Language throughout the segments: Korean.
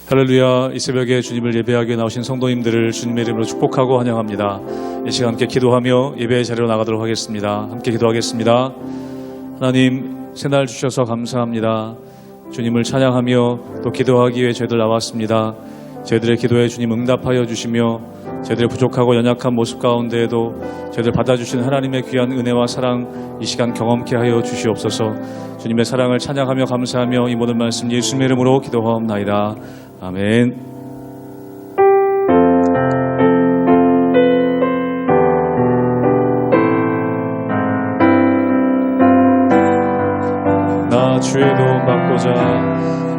할렐루야. 이 새벽에 주님을 예배하기 위해 나오신 성도님들을 주님의 이름으로 축복하고 환영합니다. 이 시간 함께 기도하며 예배의 자리로 나가도록 하겠습니다. 함께 기도하겠습니다. 하나님, 새날 주셔서 감사합니다. 주님을 찬양하며 또 기도하기 위해 저희들 나왔습니다. 저희들의 기도에 주님 응답하여 주시며 저희들의 부족하고 연약한 모습 가운데에도 저희들 받아주신 하나님의 귀한 은혜와 사랑 이 시간 경험케 하여 주시옵소서. 주님의 사랑을 찬양하며 감사하며 이 모든 말씀 예수님의 이름으로 기도하옵나이다. 아멘. 나 주의 도움 받고자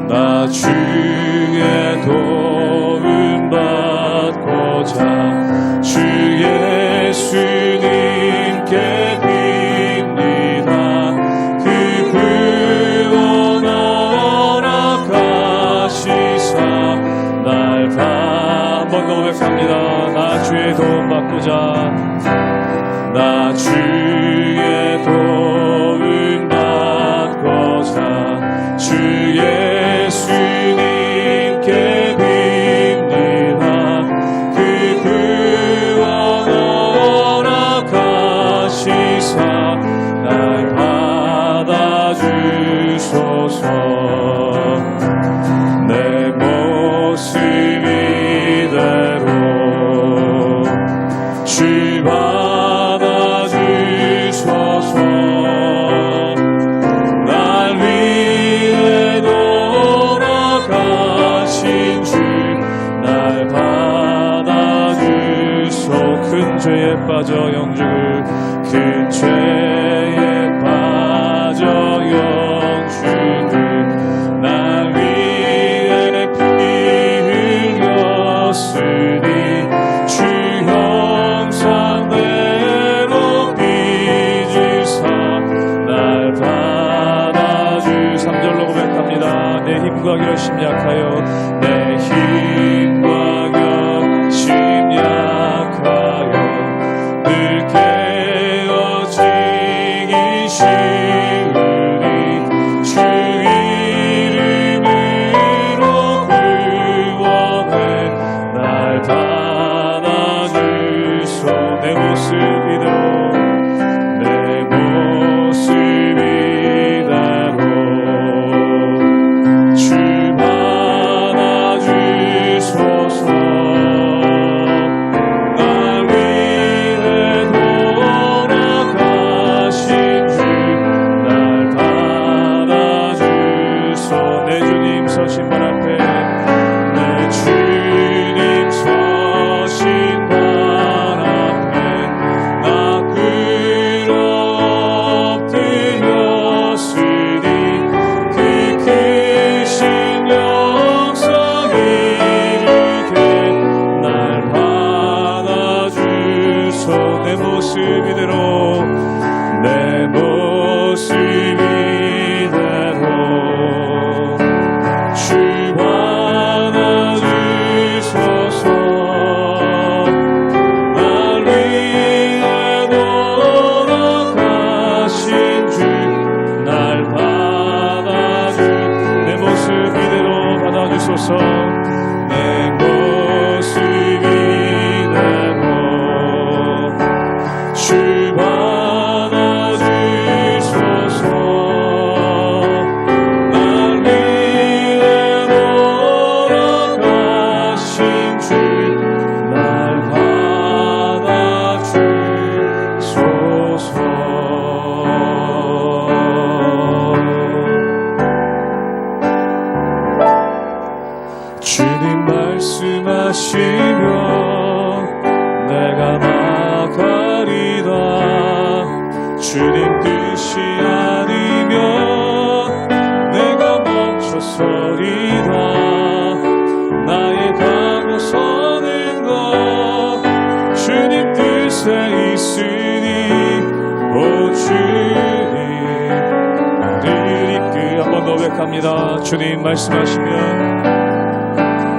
나 주의 도움 받고자 주 예수님께 빕니다. 그 구원 허락하시사 날 한 번 더 고백합니다. 나 주의 도움 받고자 나 주의 도움 받고자 주 예수님께 빕니다. 그 구원 허락하시사 날 받아주소서. 내 모습 이대로 주 받아주소서. 날 위해 돌아가신 주 날 받아주소. 큰 죄에 빠져 영죽을 큰 죄에 빠져 영죽을 날 위해 피 흘렸으니 주 형상대로 빚으사 날 받아주. 3절로 고백합니다. 내 힘과 결심 약하여 내 힘과 결심 약하여 늘 깨어지기 쉬우니 주 이름으로 구원해 날 받아주소. 내 모습 이대로 내 모습 이대로 주 받아주소서. 날 위해 돌아가신 주 날 받아주소. 내 주님 서신 발 앞에 내 주님 서신 발 앞에 나 끌어 엎드렸으니 그 크신 영광 이르게 날 받아주소. 내 모습 이대로 내 모습 이대로 주 받아주소서. 날 위해 돌아가신 주 날 받아주. 내 모습 이대로 받아주소서. 내 모습 이대로 주 받아주소서. 날 위해 돌아가신 주 날 받아주소서. 주님 말씀하시면 내가 나가리다. 주님 뜻이 아니면 내가 멈춰서리다. 나의 가고 서는 것 주님 뜻에 있으니 오 주님 우리를 이끌. 한번 더 고백합니다. 주님 말씀하시면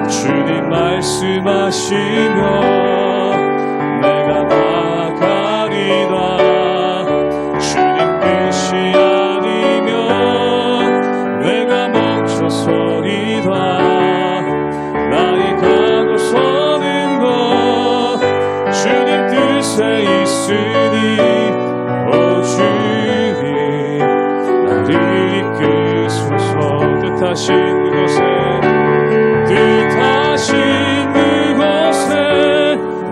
주님 말씀하시면 내가 있으니 오 주님 나를 이끄소서 뜻하신 그곳에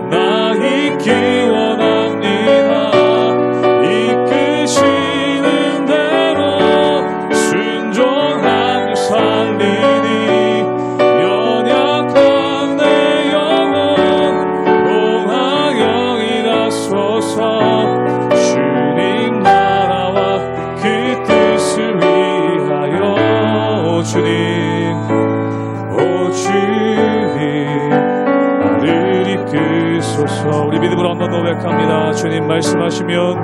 나 있기 원합니다. 이끄시는 대로 순종하며 살리니 연약한 내 영혼 공하여 일하소서 주님 나라와 그 뜻을 위하여 오 주님 나를 이끄소서. 우리 믿음으로 한번 고백합니다. 주님 말씀하시면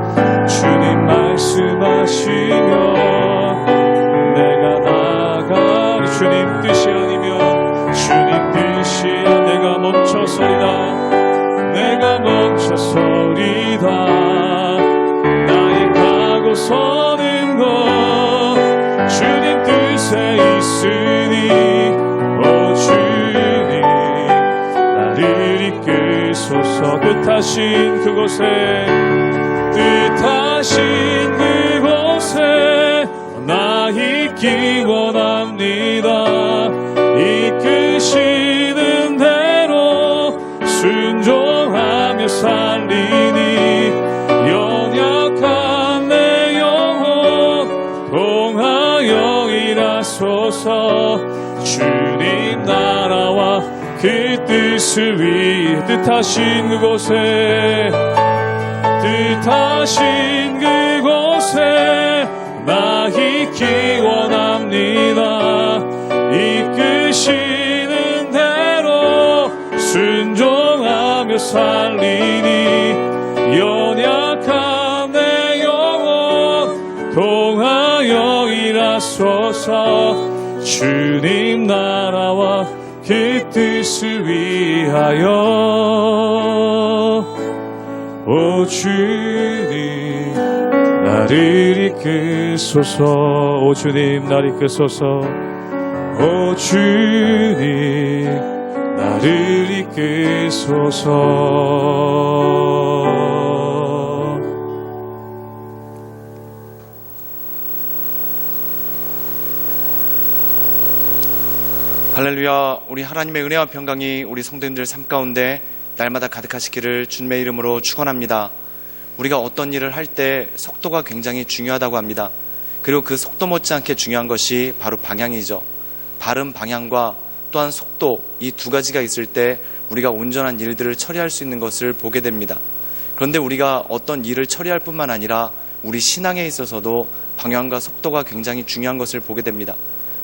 내가 나아가리. 주님 뜻이 아니면 주님 뜻이야 내가 멈춰서리다. 나의 가고 서는 것 주님 뜻에 있으니 오 주님 나를 이끄소서. 뜻하신 그곳에 나 있기 원합니다. 이끄시는 대로 순종하며 살리니 연약한 내 영혼 통하여 일하소서. 주님 나라와 그 뜻을 위해 뜻하신 그곳에 나 있기 원합니다. 이끄시는 대로 순종하며 살리니 연약한 내 영혼 통하여 일하소서. 주님 나라와 그 뜻을 위하여 오 주님 나를 이끄소서. 오 주님 나를 이끄소서. 오 주님 나를 이끄소서. 할렐루야. 우리 하나님의 은혜와 평강이 우리 성도님들 삶 가운데 날마다 가득하시기를 주님의 이름으로 축원합니다. 우리가 어떤 일을 할 때 속도가 굉장히 중요하다고 합니다. 그리고 그 속도 못지않게 중요한 것이 바로 방향이죠. 바른 방향과 또한 속도, 이 두 가지가 있을 때 우리가 온전한 일들을 처리할 수 있는 것을 보게 됩니다. 그런데 우리가 어떤 일을 처리할 뿐만 아니라 우리 신앙에 있어서도 방향과 속도가 굉장히 중요한 것을 보게 됩니다.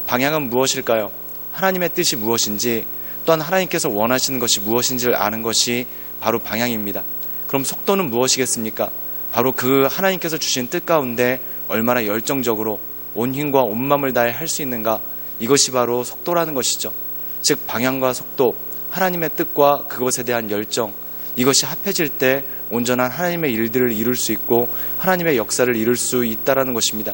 방향은 무엇일까요? 하나님의 뜻이 무엇인지, 또한 하나님께서 원하시는 것이 무엇인지를 아는 것이 바로 방향입니다. 그럼 속도는 무엇이겠습니까? 바로 그 하나님께서 주신 뜻 가운데 얼마나 열정적으로 온 힘과 온 마음을 다해 할 수 있는가, 이것이 바로 속도라는 것이죠. 즉 방향과 속도, 하나님의 뜻과 그것에 대한 열정, 이것이 합해질 때 온전한 하나님의 일들을 이룰 수 있고 하나님의 역사를 이룰 수 있다는 것입니다.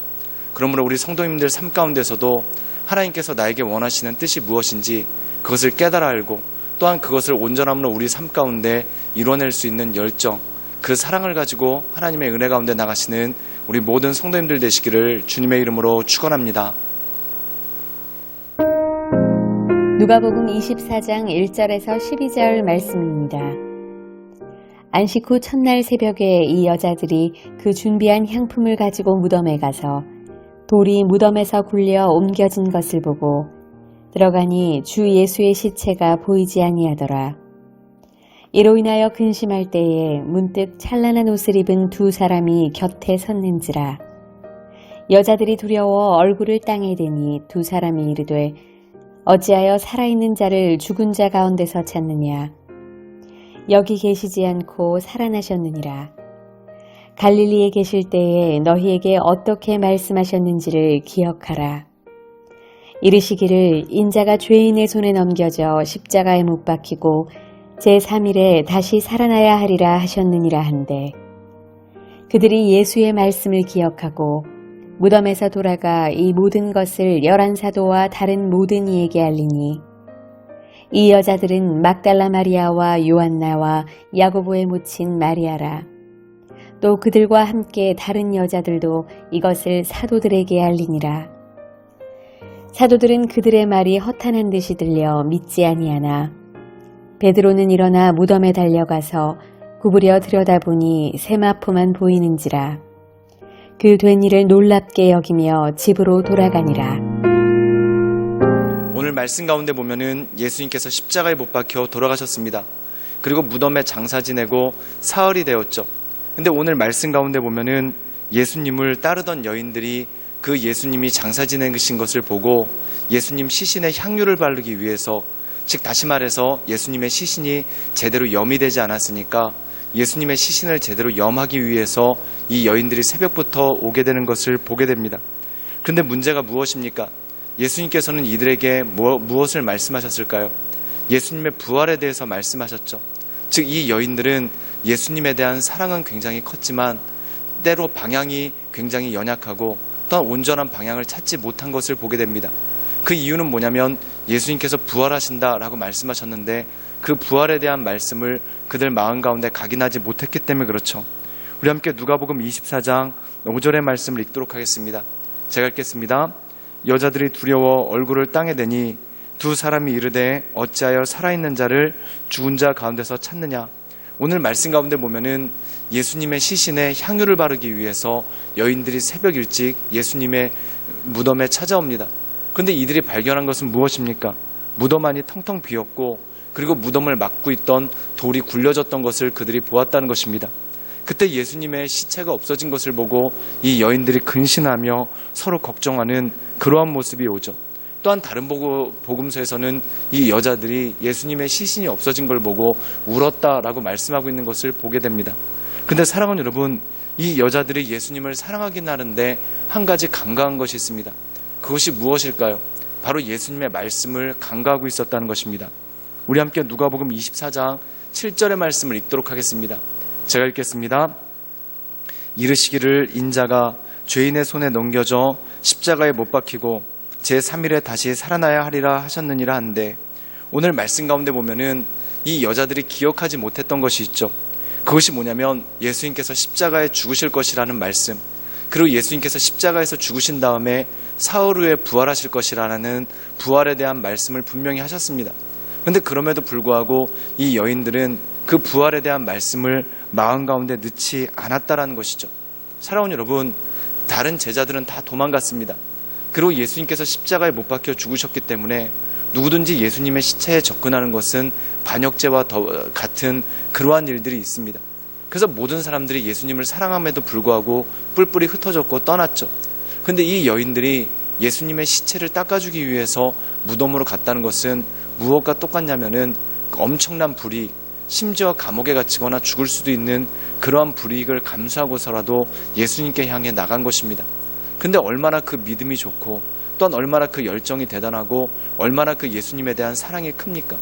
그러므로 우리 성도님들 삶 가운데서도 하나님께서 나에게 원하시는 뜻이 무엇인지 그것을 깨달아 알고, 또한 그것을 온전함으로 우리 삶 가운데 이뤄낼 수 있는 열정, 그 사랑을 가지고 하나님의 은혜 가운데 나가시는 우리 모든 성도님들 되시기를 주님의 이름으로 축원합니다. 누가복음 24장 1절에서 12절 말씀입니다. 안식 후 첫날 새벽에 이 여자들이 그 준비한 향품을 가지고 무덤에 가서 돌이 무덤에서 굴려 옮겨진 것을 보고 들어가니 주 예수의 시체가 보이지 아니하더라. 이로 인하여 근심할 때에 문득 찬란한 옷을 입은 두 사람이 곁에 섰는지라. 여자들이 두려워 얼굴을 땅에 대니 두 사람이 이르되 어찌하여 살아있는 자를 죽은 자 가운데서 찾느냐. 여기 계시지 않고 살아나셨느니라. 갈릴리에 계실 때에 너희에게 어떻게 말씀하셨는지를 기억하라. 이르시기를 인자가 죄인의 손에 넘겨져 십자가에 못 박히고 제3일에 다시 살아나야 하리라 하셨느니라 한데, 그들이 예수의 말씀을 기억하고 무덤에서 돌아가 이 모든 것을 11사도와 다른 모든 이에게 알리니, 이 여자들은 막달라 마리아와 요한나와 야고보의 모친 마리아라. 또 그들과 함께 다른 여자들도 이것을 사도들에게 알리니라. 사도들은 그들의 말이 허탄한 듯이 들려 믿지 아니하나 베드로는 일어나 무덤에 달려가서 구부려 들여다보니 세마포만 보이는지라. 그 된 일을 놀랍게 여기며 집으로 돌아가니라. 오늘 말씀 가운데 보면은 예수님께서 십자가에 못 박혀 돌아가셨습니다. 그리고 무덤에 장사 지내고 사흘이 되었죠. 근데 오늘 말씀 가운데 보면은 예수님을 따르던 여인들이 그 예수님이 장사 지내신 것을 보고 예수님 시신에 향유를 바르기 위해서, 즉 다시 말해서 예수님의 시신이 제대로 염이 되지 않았으니까 예수님의 시신을 제대로 염하기 위해서 이 여인들이 새벽부터 오게 되는 것을 보게 됩니다. 그런데 문제가 무엇입니까? 예수님께서는 이들에게 무엇을 말씀하셨을까요? 예수님의 부활에 대해서 말씀하셨죠. 즉 이 여인들은 예수님에 대한 사랑은 굉장히 컸지만 때로 방향이 굉장히 연약하고 또한 온전한 방향을 찾지 못한 것을 보게 됩니다. 그 이유는 뭐냐면 예수님께서 부활하신다라고 말씀하셨는데 그 부활에 대한 말씀을 그들 마음 가운데 각인하지 못했기 때문에 그렇죠. 우리 함께 누가복음 24장 5절의 말씀을 읽도록 하겠습니다. 제가 읽겠습니다. 여자들이 두려워 얼굴을 땅에 대니 두 사람이 이르되 어찌하여 살아있는 자를 죽은 자 가운데서 찾느냐. 오늘 말씀 가운데 보면은 예수님의 시신에 향유를 바르기 위해서 여인들이 새벽 일찍 예수님의 무덤에 찾아옵니다. 그런데 이들이 발견한 것은 무엇입니까? 무덤 안이 텅텅 비었고 그리고 무덤을 막고 있던 돌이 굴려졌던 것을 그들이 보았다는 것입니다. 그때 예수님의 시체가 없어진 것을 보고 이 여인들이 근신하며 서로 걱정하는 그러한 모습이 오죠. 또한 다른 복음서에서는 이 여자들이 예수님의 시신이 없어진 걸 보고 울었다라고 말씀하고 있는 것을 보게 됩니다. 근데 사랑하는 여러분, 이 여자들이 예수님을 사랑하긴 하는데 한 가지 간과한 것이 있습니다. 그것이 무엇일까요? 바로 예수님의 말씀을 간과하고 있었다는 것입니다. 우리 함께 누가복음 24장 7절의 말씀을 읽도록 하겠습니다. 제가 읽겠습니다. 이르시기를 인자가 죄인의 손에 넘겨져 십자가에 못 박히고 제3일에 다시 살아나야 하리라 하셨느니라 한데, 오늘 말씀 가운데 보면은 이 여자들이 기억하지 못했던 것이 있죠. 그것이 뭐냐면 예수님께서 십자가에 죽으실 것이라는 말씀, 그리고 예수님께서 십자가에서 죽으신 다음에 사흘 후에 부활하실 것이라는 부활에 대한 말씀을 분명히 하셨습니다. 그런데 그럼에도 불구하고 이 여인들은 그 부활에 대한 말씀을 마음 가운데 넣지 않았다라는 것이죠. 사랑하는 여러분, 다른 제자들은 다 도망갔습니다. 그리고 예수님께서 십자가에 못 박혀 죽으셨기 때문에 누구든지 예수님의 시체에 접근하는 것은 반역죄와 같은 그러한 일들이 있습니다. 그래서 모든 사람들이 예수님을 사랑함에도 불구하고 뿔뿔이 흩어졌고 떠났죠. 그런데 이 여인들이 예수님의 시체를 닦아주기 위해서 무덤으로 갔다는 것은 무엇과 똑같냐면은 엄청난 불이익, 심지어 감옥에 갇히거나 죽을 수도 있는 그러한 불이익을 감수하고서라도 예수님께 향해 나간 것입니다. 근데 얼마나 그 믿음이 좋고 또한 얼마나 그 열정이 대단하고 얼마나 그 예수님에 대한 사랑이 큽니까?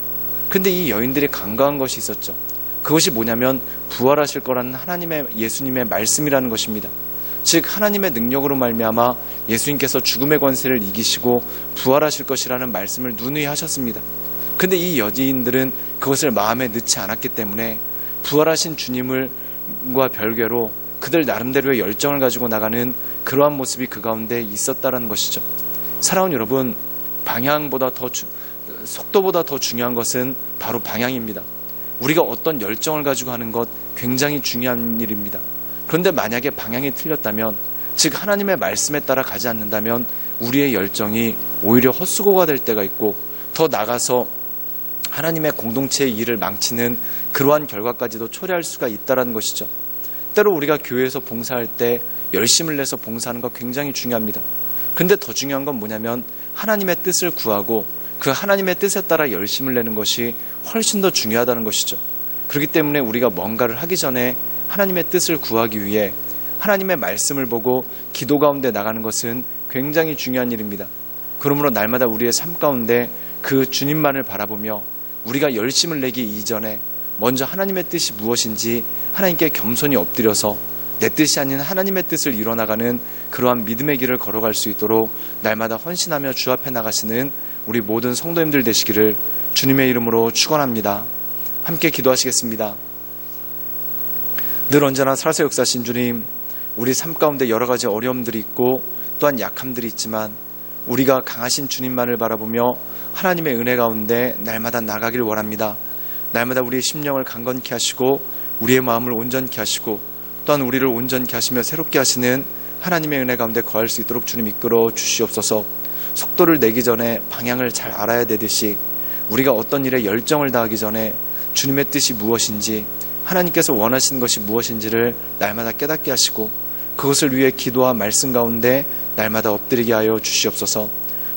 근데 이 여인들이 간과한 것이 있었죠. 그것이 뭐냐면 부활하실 거라는 예수님의 말씀이라는 것입니다. 즉 하나님의 능력으로 말미암아 예수님께서 죽음의 권세를 이기시고 부활하실 것이라는 말씀을 누누이 하셨습니다. 근데 이 여인들은 그것을 마음에 넣지 않았기 때문에 부활하신 주님과 별개로 그들 나름대로의 열정을 가지고 나가는 그러한 모습이 그 가운데 있었다는 것이죠. 사랑하는 여러분, 속도보다 더 중요한 것은 바로 방향입니다. 우리가 어떤 열정을 가지고 하는 것 굉장히 중요한 일입니다. 그런데 만약에 방향이 틀렸다면, 즉 하나님의 말씀에 따라 가지 않는다면 우리의 열정이 오히려 헛수고가 될 때가 있고 더 나가서 하나님의 공동체의 일을 망치는 그러한 결과까지도 초래할 수가 있다는 것이죠. 때로 우리가 교회에서 봉사할 때 열심을 내서 봉사하는 거 굉장히 중요합니다. 근데 더 중요한 건 뭐냐면 하나님의 뜻을 구하고 그 하나님의 뜻에 따라 열심을 내는 것이 훨씬 더 중요하다는 것이죠. 그렇기 때문에 우리가 뭔가를 하기 전에 하나님의 뜻을 구하기 위해 하나님의 말씀을 보고 기도 가운데 나가는 것은 굉장히 중요한 일입니다. 그러므로 날마다 우리의 삶 가운데 그 주님만을 바라보며 우리가 열심을 내기 이전에 먼저 하나님의 뜻이 무엇인지 하나님께 겸손히 엎드려서 내 뜻이 아닌 하나님의 뜻을 이뤄나가는 그러한 믿음의 길을 걸어갈 수 있도록 날마다 헌신하며 주 앞에 나가시는 우리 모든 성도님들 되시기를 주님의 이름으로 축원합니다. 함께 기도하시겠습니다. 늘 언제나 살아서 역사하신 주님, 우리 삶 가운데 여러 가지 어려움들이 있고 또한 약함들이 있지만 우리가 강하신 주님만을 바라보며 하나님의 은혜 가운데 날마다 나가길 원합니다. 날마다 우리의 심령을 강건케 하시고 우리의 마음을 온전케 하시고 또한 우리를 온전케 하시며 새롭게 하시는 하나님의 은혜 가운데 거할 수 있도록 주님 이끌어 주시옵소서. 속도를 내기 전에 방향을 잘 알아야 되듯이 우리가 어떤 일에 열정을 다하기 전에 주님의 뜻이 무엇인지, 하나님께서 원하시는 것이 무엇인지를 날마다 깨닫게 하시고 그것을 위해 기도와 말씀 가운데 날마다 엎드리게 하여 주시옵소서.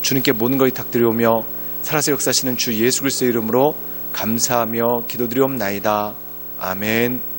주님께 모든 것을 탁드리오며 살아서 역사하시는 주 예수 그리스도의 이름으로 감사하며 기도드리옵나이다. 아멘.